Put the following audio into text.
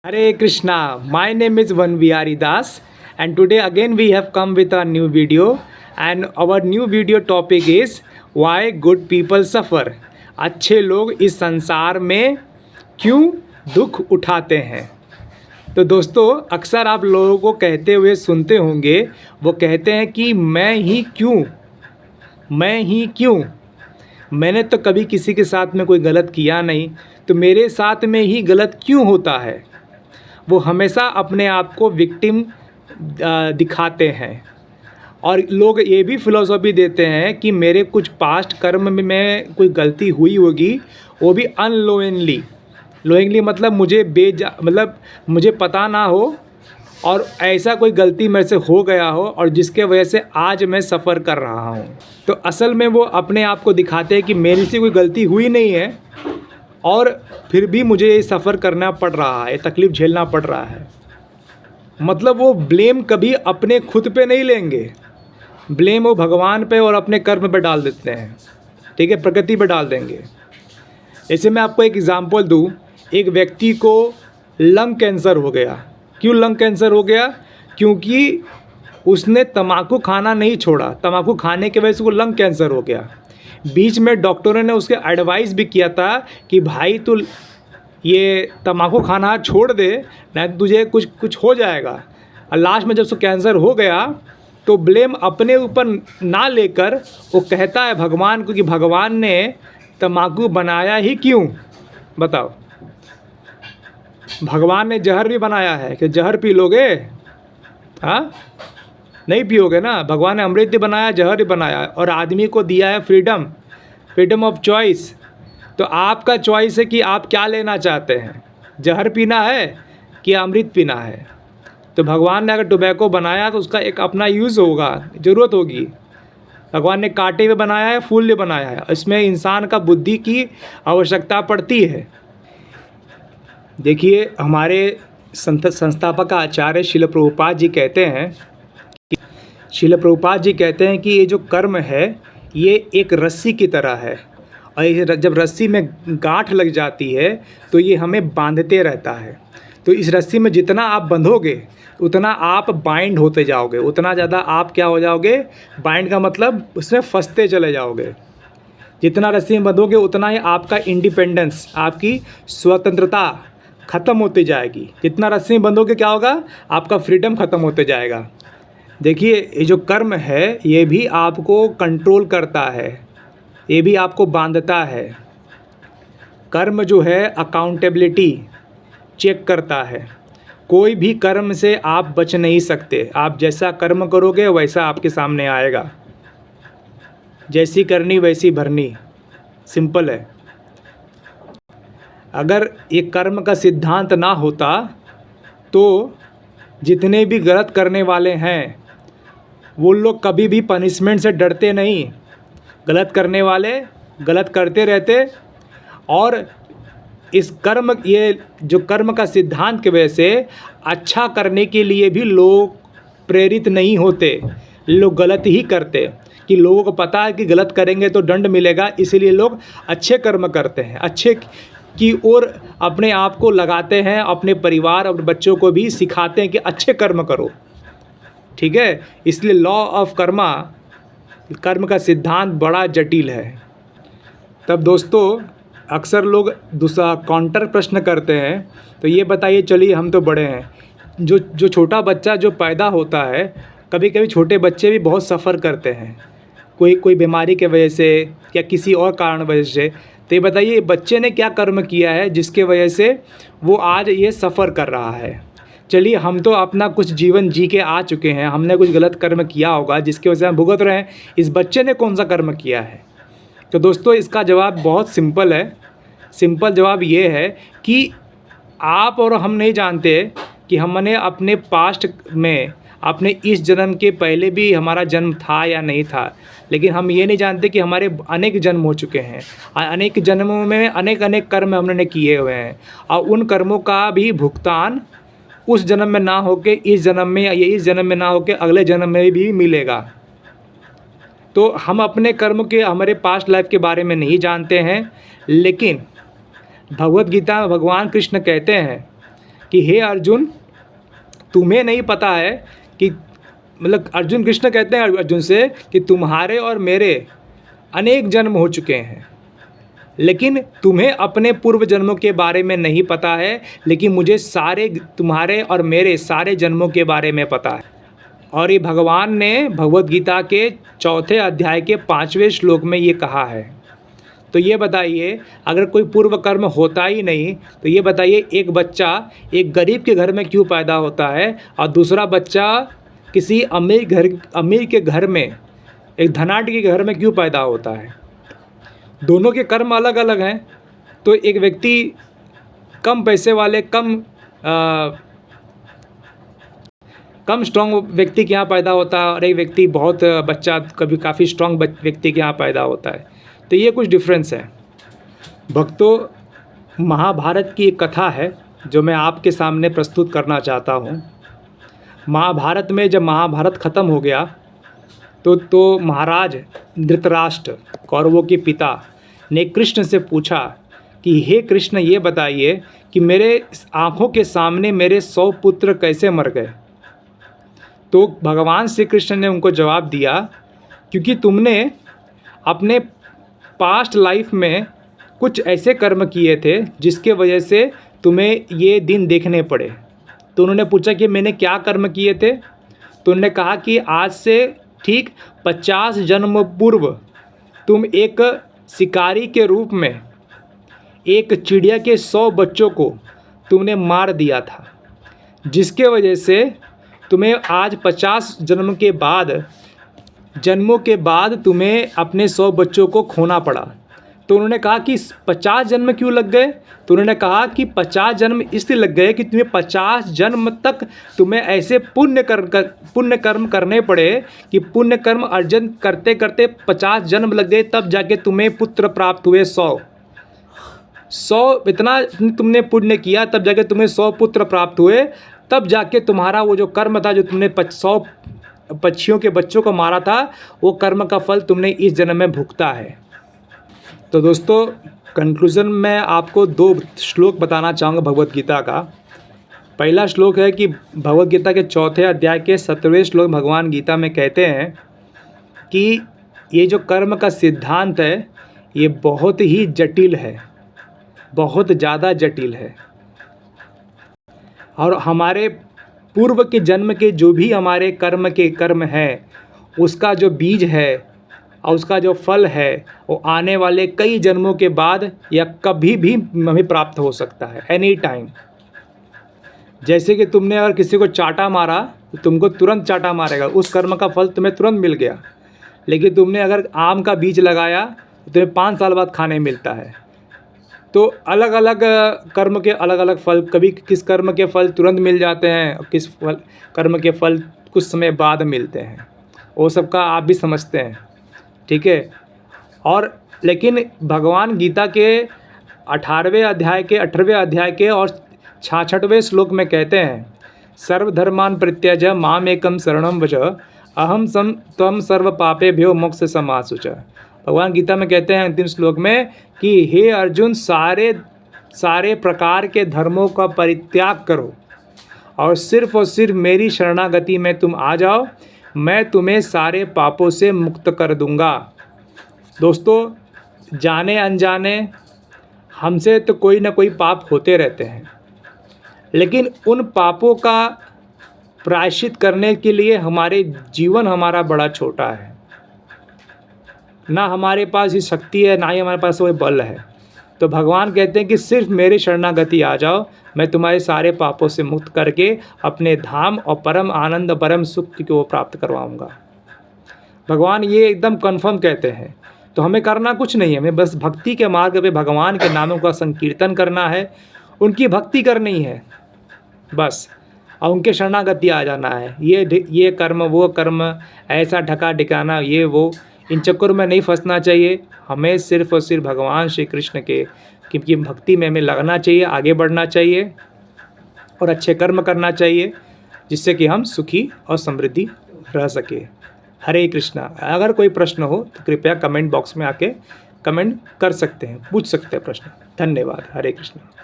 Hare Krishna, my name is Vanvihari Das, and today again we have come with a new video, and our new video topic is why good people suffer. अच्छे लोग इस संसार में क्यों दुख उठाते हैं। तो दोस्तों, अक्सर आप लोगों को कहते हुए सुनते होंगे, वो कहते हैं कि मैं ही क्यों। मैंने तो कभी किसी के साथ में कोई गलत किया नहीं, तो मेरे साथ में ही गलत क्यों होता है। वो हमेशा अपने आप को विक्टिम दिखाते हैं, और लोग ये भी फिलॉसफी देते हैं कि मेरे कुछ पास्ट कर्म में कोई गलती हुई होगी, वो भी लोइंगली मतलब मुझे पता ना हो, और ऐसा कोई गलती मेरे से हो गया हो और जिसके वजह से आज मैं सफ़र कर रहा हूँ। तो असल में वो अपने आप को दिखाते हैं कि मेरी से कोई गलती हुई नहीं है और फिर भी मुझे ये सफ़र करना पड़ रहा है, तकलीफ़ झेलना पड़ रहा है। मतलब वो ब्लेम कभी अपने खुद पे नहीं लेंगे, ब्लेम वो भगवान पे और अपने कर्म पे डाल देते हैं, ठीक है, प्रकृति पे डाल देंगे। जैसे मैं आपको एक एग्ज़ाम्पल दूँ, एक व्यक्ति को लंग कैंसर हो गया। क्यों लंग कैंसर हो गया? क्योंकि उसने तम्बाकू खाना नहीं छोड़ा, तम्बाकू खाने की वजह से वो लंग कैंसर हो गया। बीच में डॉक्टरों ने उसके एडवाइस भी किया था कि भाई तू ये तम्बाकू खाना छोड़ दे, नहीं तो तुझे कुछ हो जाएगा। और लास्ट में जब उसको कैंसर हो गया तो ब्लेम अपने ऊपर ना लेकर वो कहता है भगवान को कि भगवान ने तम्बाकू बनाया ही क्यों, बताओ। भगवान ने जहर भी बनाया है कि जहर पी लोगे? हाँ, नहीं पियोगे ना। भगवान ने अमृत भी बनाया, जहर भी बनाया, और आदमी को दिया है फ्रीडम ऑफ चॉइस। तो आपका चॉइस है कि आप क्या लेना चाहते हैं, जहर पीना है कि अमृत पीना है। तो भगवान ने अगर टोबैको बनाया तो उसका एक अपना यूज़ होगा, ज़रूरत होगी। भगवान ने कांटे भी बनाया है, फूल भी बनाया है, इसमें इंसान का बुद्धि की आवश्यकता पड़ती है। देखिए, हमारे संस्थापक आचार्य शिल प्रभुपाद जी कहते हैं कि ये जो कर्म है ये एक रस्सी की तरह है, और जब रस्सी में गांठ लग जाती है तो ये हमें बांधते रहता है। तो इस रस्सी में जितना आप बंधोगे उतना आप बाइंड होते जाओगे, उतना ज़्यादा आप क्या हो जाओगे, बाइंड का मतलब उसमें फंसते चले जाओगे। जितना रस्सी में बंधोगे उतना ही आपका इंडिपेंडेंस, आपकी स्वतंत्रता ख़त्म होती जाएगी। जितना रस्सी में बंधोगे क्या होगा, आपका फ्रीडम ख़त्म होते जाएगा। देखिए, ये जो कर्म है ये भी आपको कंट्रोल करता है, ये भी आपको बांधता है। कर्म जो है अकाउंटेबिलिटी चेक करता है। कोई भी कर्म से आप बच नहीं सकते, आप जैसा कर्म करोगे वैसा आपके सामने आएगा। जैसी करनी वैसी भरनी, सिंपल है। अगर ये कर्म का सिद्धांत ना होता तो जितने भी गलत करने वाले हैं वो लोग कभी भी पनिशमेंट से डरते नहीं। गलत करने वाले गलत करते रहते, और ये जो कर्म का सिद्धांत की वजह से अच्छा करने के लिए भी लोग प्रेरित नहीं होते, लोग गलत ही करते। कि लोगों को पता है कि गलत करेंगे तो दंड मिलेगा, इसीलिए लोग अच्छे कर्म करते हैं, अच्छे की ओर अपने आप को लगाते हैं, अपने परिवार और बच्चों को भी सिखाते हैं कि अच्छे कर्म करो, ठीक है। इसलिए लॉ ऑफ कर्म का सिद्धांत बड़ा जटिल है। तब दोस्तों, अक्सर लोग दूसरा काउंटर प्रश्न करते हैं, तो ये बताइए, चलिए हम तो बड़े हैं, जो छोटा बच्चा जो पैदा होता है, कभी कभी छोटे बच्चे भी बहुत सफ़र करते हैं, कोई बीमारी के वजह से या किसी और कारण वजह से। तो ये बताइए, बच्चे ने क्या कर्म किया है जिसके वजह से वो आज ये सफ़र कर रहा है। चलिए, हम तो अपना कुछ जीवन जी के आ चुके हैं, हमने कुछ गलत कर्म किया होगा जिसकी वजह से हम भुगत रहे हैं। इस बच्चे ने कौन सा कर्म किया है? तो दोस्तों, इसका जवाब बहुत सिंपल है। सिंपल जवाब ये है कि आप और हम नहीं जानते कि हमने अपने पास्ट में, अपने इस जन्म के पहले भी हमारा जन्म था या नहीं था, लेकिन हम ये नहीं जानते कि हमारे अनेक जन्म हो चुके हैं, अनेक जन्मों में अनेक अनेक कर्म हमने किए हुए हैं, और उन कर्मों का भी भुगतान उस जन्म में ना होके इस जन्म में, या इस जन्म में ना होके अगले जन्म में भी मिलेगा। तो हम अपने कर्म के, हमारे पास्ट लाइफ के बारे में नहीं जानते हैं, लेकिन भगवत गीता में भगवान कृष्ण कहते हैं कि हे अर्जुन, तुम्हें नहीं पता है कि मतलब अर्जुन, कृष्ण कहते हैं अर्जुन से कि तुम्हारे और मेरे अनेक जन्म हो चुके हैं, लेकिन तुम्हें अपने पूर्व जन्मों के बारे में नहीं पता है, लेकिन मुझे सारे तुम्हारे और मेरे सारे जन्मों के बारे में पता है। और ये भगवान ने भगवद गीता के 4 अध्याय के 5वें श्लोक में ये कहा है। तो ये बताइए, अगर कोई पूर्व कर्म होता ही नहीं तो ये बताइए, एक बच्चा एक गरीब के घर में क्यों पैदा होता है और दूसरा बच्चा किसी अमीर के घर में, एक धनाढ्य के घर में क्यों पैदा होता है? दोनों के कर्म अलग अलग हैं। तो एक व्यक्ति कम पैसे वाले, कम स्ट्रॉन्ग व्यक्ति के यहाँ पैदा होता है और एक व्यक्ति बहुत बच्चा कभी काफ़ी स्ट्रॉन्ग व्यक्ति के यहाँ पैदा होता है। तो ये कुछ डिफरेंस है। भक्तों, महाभारत की एक कथा है जो मैं आपके सामने प्रस्तुत करना चाहता हूँ। महाभारत में जब महाभारत ख़त्म हो गया तो महाराज धृतराष्ट्र, कौरवों के पिता, ने कृष्ण से पूछा कि हे कृष्ण, ये बताइए कि मेरे आँखों के सामने मेरे 100 पुत्र कैसे मर गए? तो भगवान श्री कृष्ण ने उनको जवाब दिया, क्योंकि तुमने अपने पास्ट लाइफ में कुछ ऐसे कर्म किए थे जिसके वजह से तुम्हें ये दिन देखने पड़े। तो उन्होंने पूछा कि मैंने क्या कर्म किए थे? तो उन्होंने कहा कि आज से ठीक 50 जन्म पूर्व तुम एक शिकारी के रूप में एक चिड़िया के 100 बच्चों को तुमने मार दिया था, जिसके वजह से तुम्हें आज 50 जन्मों के बाद तुम्हें अपने 100 बच्चों को खोना पड़ा। तो उन्होंने कहा कि 50 जन्म क्यों लग गए? तो उन्होंने कहा कि 50 जन्म इसलिए लग गए कि तुम्हें 50 जन्म तक तुम्हें ऐसे पुण्य कर्म करने पड़े कि पुण्य कर्म अर्जन करते करते 50 जन्म लग गए, तब जाके तुम्हें पुत्र प्राप्त हुए 100 इतना तुमने पुण्य किया, तब जाके तुम्हें 100 पुत्र प्राप्त हुए, तब जाके तुम्हारा वो जो कर्म था, जो तुमने 100 पक्षियों के बच्चों को मारा था, वो कर्म का फल तुमने इस जन्म में भुगता है। तो दोस्तों, कंक्लूज़न में आपको 2 श्लोक बताना चाहूँगा भगवद गीता का। पहला श्लोक है कि भगवद गीता के 4 अध्याय के 17वें श्लोक भगवान गीता में कहते हैं कि ये जो कर्म का सिद्धांत है, ये बहुत ही जटिल है, बहुत ज़्यादा जटिल है। और हमारे पूर्व के जन्म के जो भी हमारे कर्म हैं, उसका जो बीज है और उसका जो फल है, वो आने वाले कई जन्मों के बाद या कभी भी हमें प्राप्त हो सकता है, एनी टाइम। जैसे कि तुमने अगर किसी को चाटा मारा तो तुमको तुरंत चाटा मारेगा, उस कर्म का फल तुम्हें तुरंत मिल गया। लेकिन तुमने अगर आम का बीज लगाया तो तुम्हें 5 साल बाद खाने मिलता है। तो अलग अलग कर्म के अलग अलग फल, कभी किस कर्म के फल तुरंत मिल जाते हैं और किस कर्म के फल कुछ समय बाद मिलते हैं, वो सबका आप भी समझते हैं, ठीक है। और लेकिन भगवान गीता के 18वें अध्याय के और 66वें श्लोक में कहते हैं, सर्वधर्मान परित्यज मामेकं शरणं व्रज अहम त्वं सर्व पापेभ्यो मोक्ष समासुच। भगवान गीता में कहते हैं अंतिम श्लोक में कि हे अर्जुन, सारे प्रकार के धर्मों का परित्याग करो और सिर्फ मेरी शरणागति में तुम आ जाओ, मैं तुम्हें सारे पापों से मुक्त कर दूंगा। दोस्तों, जाने अनजाने हमसे तो कोई ना कोई पाप होते रहते हैं, लेकिन उन पापों का प्रायश्चित करने के लिए जीवन हमारा बड़ा छोटा है। ना हमारे पास ये शक्ति है, ना ही हमारे पास वो बल है। तो भगवान कहते हैं कि सिर्फ मेरे शरणागति आ जाओ, मैं तुम्हारे सारे पापों से मुक्त करके अपने धाम और परम आनंद, परम सुख को प्राप्त करवाऊंगा। भगवान ये एकदम कन्फर्म कहते हैं। तो हमें करना कुछ नहीं है, हमें बस भक्ति के मार्ग पे भगवान के नामों का संकीर्तन करना है, उनकी भक्ति करनी है बस, और उनके शरणागति आ जाना है। ये कर्म, वो कर्म, ऐसा ढका ढिकाना, ये वो, इन चक्करों में नहीं फंसना चाहिए। हमें सिर्फ और सिर्फ भगवान श्री कृष्ण की भक्ति में हमें लगना चाहिए, आगे बढ़ना चाहिए और अच्छे कर्म करना चाहिए, जिससे कि हम सुखी और समृद्धि रह सके। हरे कृष्णा। अगर कोई प्रश्न हो तो कृपया कमेंट बॉक्स में आके कमेंट कर सकते हैं, पूछ सकते हैं प्रश्न। धन्यवाद। हरे कृष्णा।